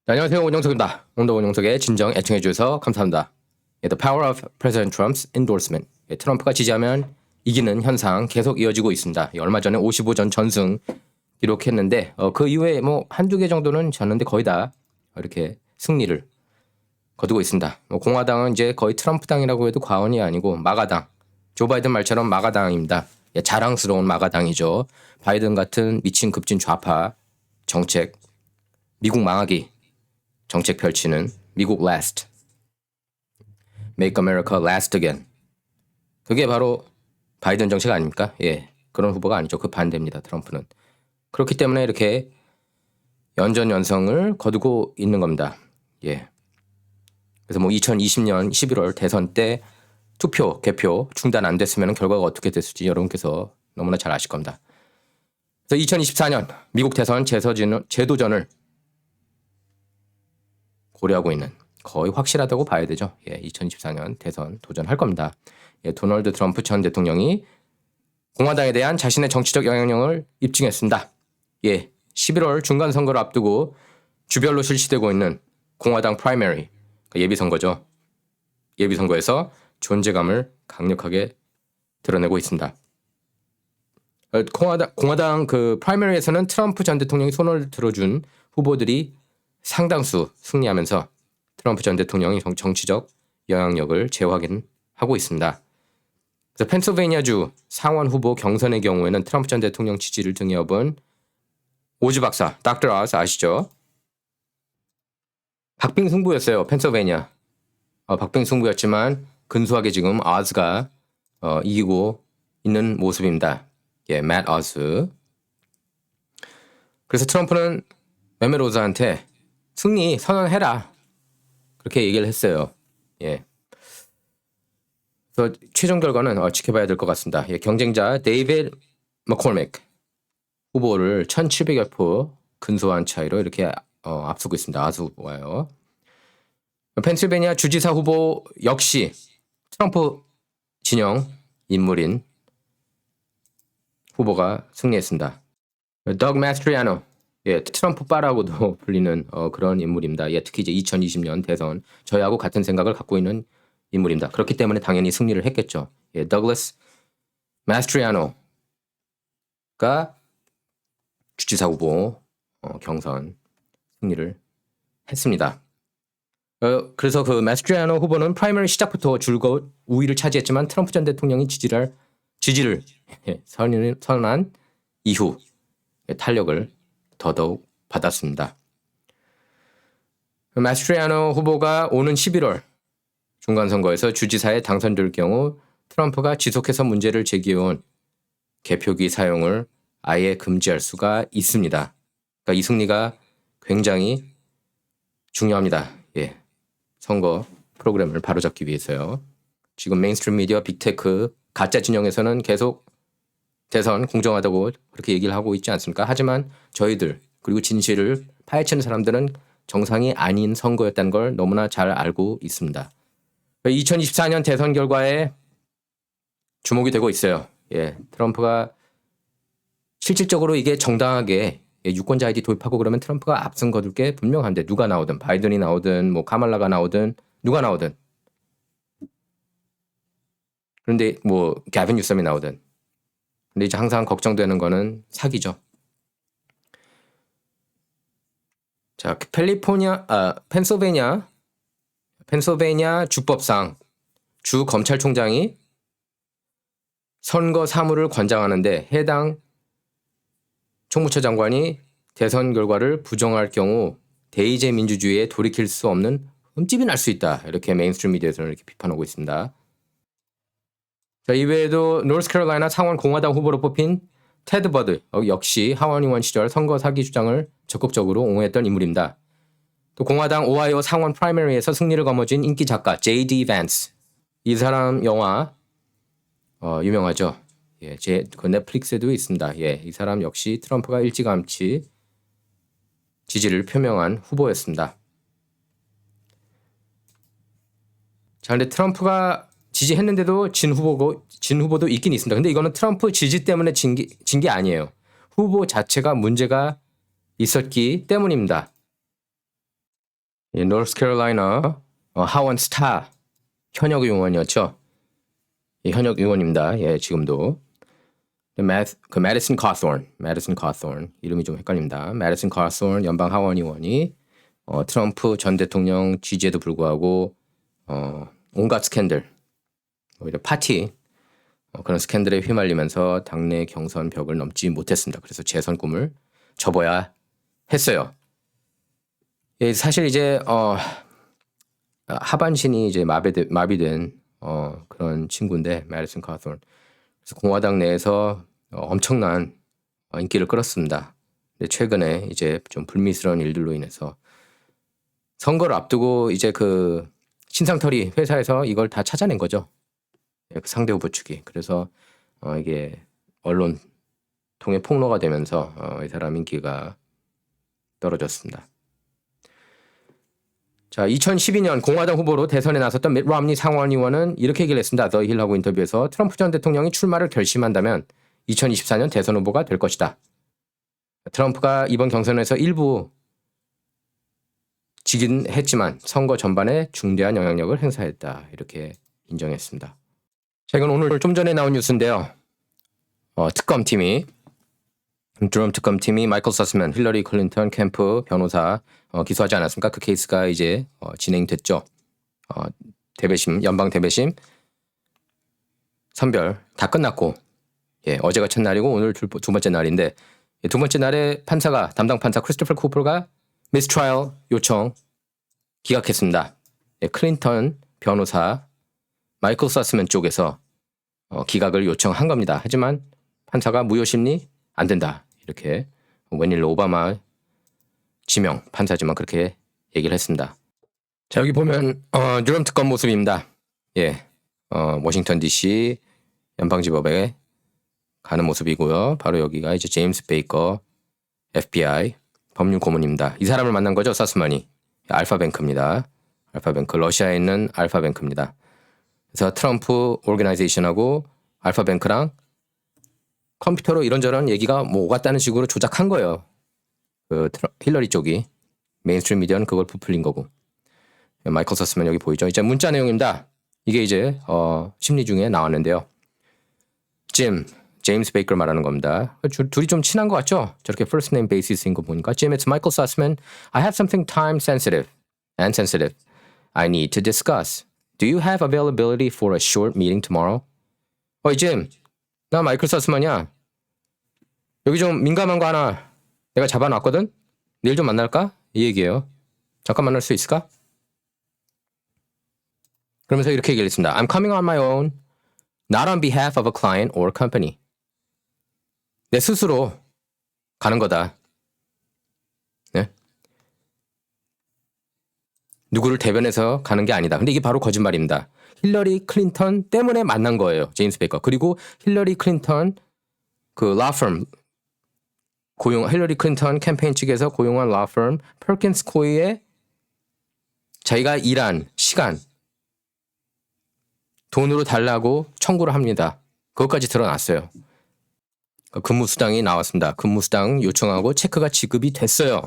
네, 안녕하세요. 원영석입니다. 오늘도 원영석의 진정 애청해 주셔서 감사합니다. The Power of President Trump's Endorsement. 트럼프가 지지하면 이기는 현상 계속 이어지고 있습니다. 얼마 전에 55전 전승 기록했는데 그 이후에 뭐 한두 개 정도는 졌는데 거의 다 이렇게 승리를 거두고 있습니다. 공화당은 이제 거의 트럼프당이라고 해도 과언이 아니고 마가당. 조 바이든 말처럼 마가당입니다. 자랑스러운 마가당이죠. 바이든 같은 미친 급진 좌파 정책, 미국 망하기 정책 펼치는 미국 last, Make America Last Again. 그게 바로 바이든 정책 아닙니까? 예, 그런 후보가 아니죠. 그 반대입니다. 트럼프는. 그렇기 때문에 이렇게 연전연성을 거두고 있는 겁니다. 예. 그래서 뭐 2020년 11월 대선 때 투표, 개표 중단 안 됐으면 결과가 어떻게 됐을지 여러분께서 너무나 잘 아실 겁니다. 그래서 2024년 미국 대선 재도전을 고려하고 있는, 거의 확실하다고 봐야 되죠. 예, 2024년 대선 도전할 겁니다. 예, 도널드 트럼프 전 대통령이 공화당에 대한 자신의 정치적 영향력을 입증했습니다. 예, 11월 중간 선거를 앞두고 주별로 실시되고 있는 공화당 프라이머리, 예비선거죠. 예비선거에서 존재감을 강력하게 드러내고 있습니다. 공화당 그 프라이머리에서는 트럼프 전 대통령이 손을 들어준 후보들이 상당수 승리하면서 트럼프 전 대통령이 정치적 영향력을 재확인하고 있습니다. 그래서 펜실베이니아주 상원 후보 경선의 경우에는 트럼프 전 대통령 지지를 등에 업은 오즈 박사, 닥터 아스 아시죠? 박빙승부였어요. 펜실베이니아. 박빙승부였지만 근소하게 지금 아즈가 이기고 있는 모습입니다. 예, 맷 아즈. 그래서 트럼프는 메메로즈한테 승리 선언해라, 그렇게 얘기를 했어요. 예. 그래서 최종 결과는 지켜봐야 될 것 같습니다. 예, 경쟁자 데이비드 머콜맥 후보를 1,700여 표 근소한 차이로 이렇게 앞서고 있습니다. 아주 후보가요. 펜실베니아 주지사 후보 역시 트럼프 진영 인물인 후보가 승리했습니다. 덕 마스트리아노, 예, 트럼프 빠라고도 불리는 그런 인물입니다. 예, 특히 이제 2020년 대선 저희하고 같은 생각을 갖고 있는 인물입니다. 그렇기 때문에 당연히 승리를 했겠죠. 예, 더글라스 마스트리아노가 주지사 후보 경선 승리를 했습니다. 그래서 그 마스트리아노 후보는 프라이머리 시작부터 줄곧 우위를 차지했지만 트럼프 전 대통령이 지지를 선언한 이후 탄력을 더더욱 받았습니다. 마스트리아노 후보가 오는 11월 중간선거에서 주지사에 당선될 경우 트럼프가 지속해서 문제를 제기해온 개표기 사용을 아예 금지할 수가 있습니다. 그러니까 이 승리가 굉장히 중요합니다. 예, 선거 프로그램을 바로잡기 위해서요. 지금 메인스트림 미디어, 빅테크, 가짜 진영에서는 계속 대선 공정하다고 그렇게 얘기를 하고 있지 않습니까? 하지만 저희들 그리고 진실을 파헤치는 사람들은 정상이 아닌 선거였다는 걸 너무나 잘 알고 있습니다. 2024년 대선 결과에 주목이 되고 있어요. 예, 트럼프가 실질적으로 이게 정당하게 유권자 아이디 도입하고 그러면 트럼프가 앞선 거둘 게 분명한데, 누가 나오든 바이든이 나오든 뭐 카말라가 나오든 누가 나오든, 그런데 뭐 가빈 뉴섬이 나오든, 근데 이제 항상 걱정되는 거는 사기죠. 자, 펜실베이니아 주법상 주 검찰총장이 선거 사무를 관장하는데 해당 총무처 장관이 대선 결과를 부정할 경우 대의제 민주주의에 돌이킬 수 없는 흠집이 날 수 있다, 이렇게 메인스트림 미디어에서는 이렇게 비판하고 있습니다. 자, 이외에도 노스캐롤라이나 상원 공화당 후보로 뽑힌 테드 버드, 역시 하원 의원 시절 선거 사기 주장을 적극적으로 옹호했던 인물입니다. 또 공화당 오하이오 상원 프라이머리에서 승리를 거머쥔 인기 작가 J.D. 밴스, 이 사람 영화 유명하죠. 예, 그 넷플릭스에도 있습니다. 예, 이 사람 역시 트럼프가 일찌감치 지지를 표명한 후보였습니다. 자, 근데 트럼프가 지지했는데도 진 후보도 있긴 있습니다. 근데 이거는 트럼프 지지 때문에 진 게 아니에요. 후보 자체가 문제가 있었기 때문입니다. 예, 노스캐롤라이나 하원 스타 현역 의원이었죠. 예, 현역 의원입니다. 예, 지금도. 마디슨 카소런 이름이 좀 헷갈립니다. 마디슨 카소런 연방 하원 의원이 트럼프 전 대통령 지지에도 불구하고 온갖 스캔들, 오히려 파티 그런 스캔들에 휘말리면서 당내 경선 벽을 넘지 못했습니다. 그래서 재선 꿈을 접어야 했어요. 예, 사실 이제 하반신이 이제 마비된 그런 친구인데 마디슨 카소런. 그래서 공화당 내에서 엄청난 인기를 끌었습니다. 근데 최근에 이제 좀 불미스러운 일들로 인해서 선거를 앞두고 이제 그 신상털이 회사에서 이걸 다 찾아낸 거죠. 그 상대 후보 측이. 그래서 이게 언론 통해 폭로가 되면서 이 사람 인기가 떨어졌습니다. 자, 2012년 공화당 후보로 대선에 나섰던 밋 롬니 상원의원은 이렇게 얘기를 했습니다. 더 힐하고 인터뷰에서 트럼프 전 대통령이 출마를 결심한다면 2024년 대선 후보가 될 것이다. 트럼프가 이번 경선에서 일부 지긴 했지만 선거 전반에 중대한 영향력을 행사했다. 이렇게 인정했습니다. 자, 이건 오늘 좀 전에 나온 뉴스인데요. 드럼 특검팀이 마이클 서스먼, 힐러리 클린턴 캠프 변호사 기소하지 않았습니까? 그 케이스가 이제 진행됐죠. 대배심, 연방 대배심 선별 다 끝났고, 예, 어제가 첫날이고 오늘 두 번째 날인데, 예, 두 번째 날에 담당 판사 크리스토퍼 쿠퍼가 미스트라이얼 요청 기각했습니다. 예, 클린턴 변호사 마이클 서스먼 쪽에서 기각을 요청한 겁니다. 하지만 판사가 무효심리 안 된다. 이렇게 웬일로 오바마 지명 판사지만 그렇게 얘기를 했습니다. 자, 여기 보면 드럼 특검 모습입니다. 예, 워싱턴 DC 연방지법에 가는 모습이고요. 바로 여기가 이제 제임스 베이커 FBI 법률 고문입니다. 이 사람을 만난 거죠, 서스먼이. 알파뱅크입니다. 알파뱅크, 러시아에 있는 알파뱅크입니다. 그래서 트럼프 오르가나이제이션하고 알파뱅크랑 컴퓨터로 이런저런 얘기가 뭐 오갔다는 식으로 조작한 거예요. 그 힐러리 쪽이. 메인스트림 미디어는 그걸 부풀린 거고. 마이클 서스먼 여기 보이죠? 이제 문자 내용입니다. 이게 이제 심리 중에 나왔는데요. 제임스 베이커 말하는 겁니다. 둘이 좀 친한 것 같죠? 저렇게 first name basis인 거 보니까. Jim, it's Michael Sussman. I have something time sensitive I need to discuss. Do you have availability for a short meeting tomorrow? Jim, 나 마이클 서스먼이야. 여기 좀 민감한 거 하나 내가 잡아놨거든? 내일 좀 만날까? 이 얘기예요. 잠깐 만날 수 있을까? 그러면서 이렇게 얘기를 했습니다. I'm coming on my own, not on behalf of a client or company. 내 스스로 가는 거다. 네? 누구를 대변해서 가는 게 아니다. 근데 이게 바로 거짓말입니다. 힐러리 클린턴 때문에 만난 거예요. 제임스 베이커. 그리고 힐러리 클린턴 그 라펌 힐러리 클린턴 캠페인 측에서 고용한 라펌 퍼킨스 코이에 자기가 일한 시간 돈으로 달라고 청구를 합니다. 그것까지 드러났어요. 근무 수당이 나왔습니다. 근무 수당 요청하고 체크가 지급이 됐어요.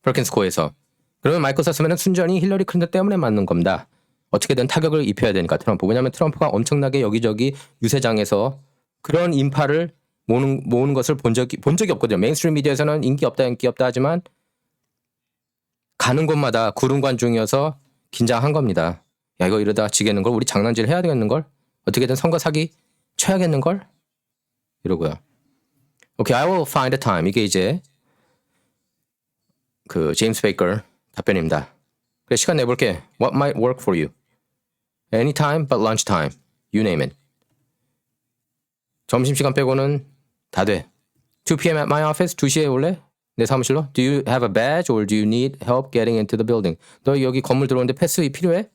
퍼킨스 코에서. 그러면 마이클 서스먼은 순전히 힐러리 클린턴 때문에 맞는 겁니다. 어떻게든 타격을 입혀야 되니까 트럼프. 왜냐하면 트럼프가 엄청나게 여기저기 유세장에서 그런 인파를 모으는 것을 본 적이 없거든요. 메인스트림 미디어에서는 인기 없다 하지만 가는 곳마다 구름 관중이어서 긴장한 겁니다. 야, 이거 이러다 지겠는 걸, 우리 장난질 해야 되겠는 걸, 어떻게든 선거 사기 쳐야겠는 걸 이러고요. Okay, I will find a time. 이게 이제 그 제임스 베이커 답변입니다. 그래, 시간 내볼게. What might work for you? Anytime but lunchtime. You name it. 점심시간 빼고는 다 돼. 2 p.m. at my office. 2시에 올래? 내 사무실로? Do you have a badge or do you need help getting into the building? 너 여기 건물 들어오는데 패스 필요해?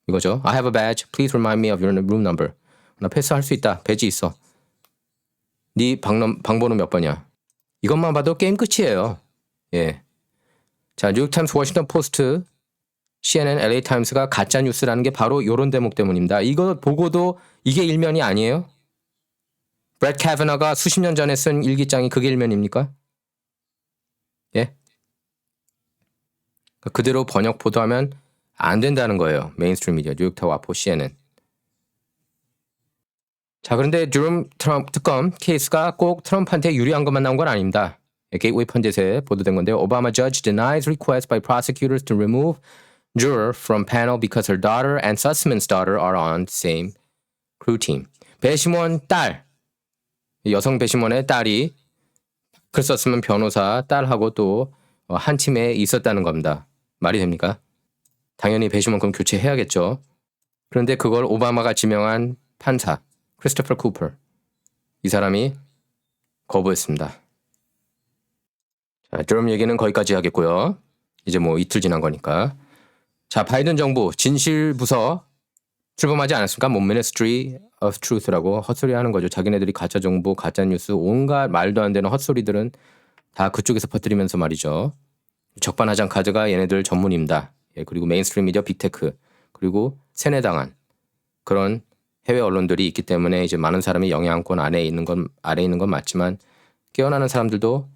이거죠. I have a badge. Please remind me of your room number. 나 패스할 수 있다. 배지 있어. 네 방번호 몇 번이야? 이것만 봐도 게임 끝이에요. 예. 자, 뉴욕타임스, 워싱턴 포스트, CNN, LA 타임스가 가짜 뉴스라는 게 바로 이런 대목 때문입니다. 이거 보고도 이게 일면이 아니에요? 브렛 카베너가 수십 년 전에 쓴 일기장이 그게 일면입니까? 예? 그대로 번역 보도하면 안 된다는 거예요. 메인스트림 미디어, 뉴욕타워, 와포, CNN. 자, 그런데 드룸 트럼프 특검 케이스가 꼭 트럼프한테 유리한 것만 나온 건 아닙니다. 게이트웨이 펀딧에 보도된 건데요. 오바마 judge denies request by prosecutors to remove juror from panel because her daughter and Sussman's daughter are on same crew team. 배심원 딸, 여성 배심원의 딸이 글 썼으면 변호사 딸하고 또 한 팀에 있었다는 겁니다. 말이 됩니까? 당연히 배심원 그럼 교체해야겠죠. 그런데 그걸 오바마가 지명한 판사 크리스토퍼 쿠퍼, 이 사람이 거부했습니다. 자, 드럼 얘기는 거기까지 하겠고요. 이제 뭐 이틀 지난 거니까. 자, 바이든 정부 진실부서 출범하지 않았습니까? 뭐 Ministry of Truth라고 헛소리 하는 거죠. 자기네들이 가짜 정보, 가짜 뉴스, 온갖 말도 안 되는 헛소리들은 다 그쪽에서 퍼뜨리면서 말이죠. 적반하장 카드가 얘네들 전문입니다. 예, 그리고 메인스트림 미디어, 빅테크, 그리고 세뇌당한 그런 해외 언론들이 있기 때문에 이제 많은 사람이 영향권 아래에 있는 건 맞지만 깨어나는 사람들도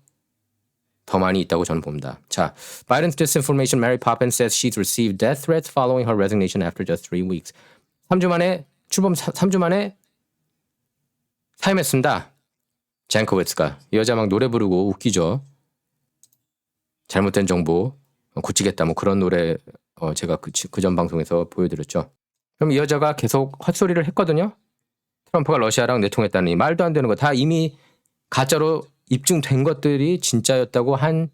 더 많이 있다고 저는 봅니다. 자, Biden's disinformation. Mary Poppins says she's received death threats following her resignation after just 3 weeks. 3주 만에 출범 3주 만에 사임했습니다. 젠코위츠가. 이 여자 막 노래 부르고 웃기죠. 잘못된 정보 고치겠다 뭐 그런 노래 제가 그 전 방송에서 보여드렸죠. 그럼 이 여자가 계속 헛소리를 했거든요. 트럼프가 러시아랑 내통했다니 말도 안 되는 거 다 이미 가짜로 입증된 것들이 진짜였다고 한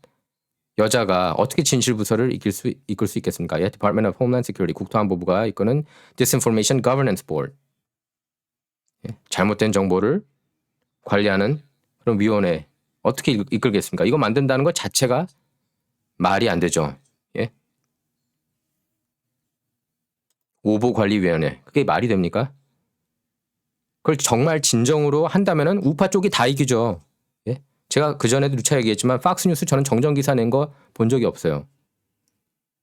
여자가 어떻게 진실부서를 이끌 수 있겠습니까? 예, Department of Homeland Security 국토안보부가 이끄는 Disinformation Governance Board, 예, 잘못된 정보를 관리하는 그런 위원회 어떻게 이끌겠습니까? 이거 만든다는 것 자체가 말이 안 되죠. 예? 오보관리위원회 그게 말이 됩니까? 그걸 정말 진정으로 한다면은 우파 쪽이 다 이기죠. 예? 제가 그전에도 누차 얘기했지만 팍스뉴스 저는 정정기사 낸 거 본 적이 없어요.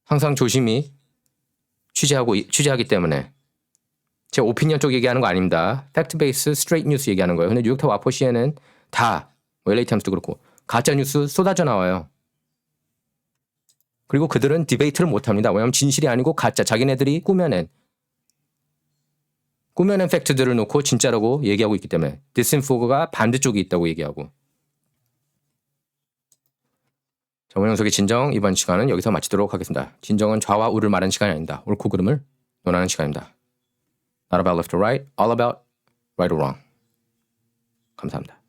항상 조심히 취재하기 때문에. 제 오피니언 쪽 얘기하는 거 아닙니다. 팩트 베이스 스트레이트 뉴스 얘기하는 거예요. 근데 뉴욕타워, 와포, CNN 다 LA 타임스도 그렇고 가짜 뉴스 쏟아져 나와요. 그리고 그들은 디베이트를 못합니다. 왜냐하면 진실이 아니고 가짜, 자기네들이 꾸며낸 팩트들을 놓고 진짜라고 얘기하고 있기 때문에 디스인포가 반대쪽에 있다고 얘기하고. 자, 원영석의 진정 이번 시간은 여기서 마치도록 하겠습니다. 진정은 좌와 우를 말하는 시간이 아닙니다. 옳고 그름을 논하는 시간입니다. Not about left or right, all about right or wrong. 감사합니다.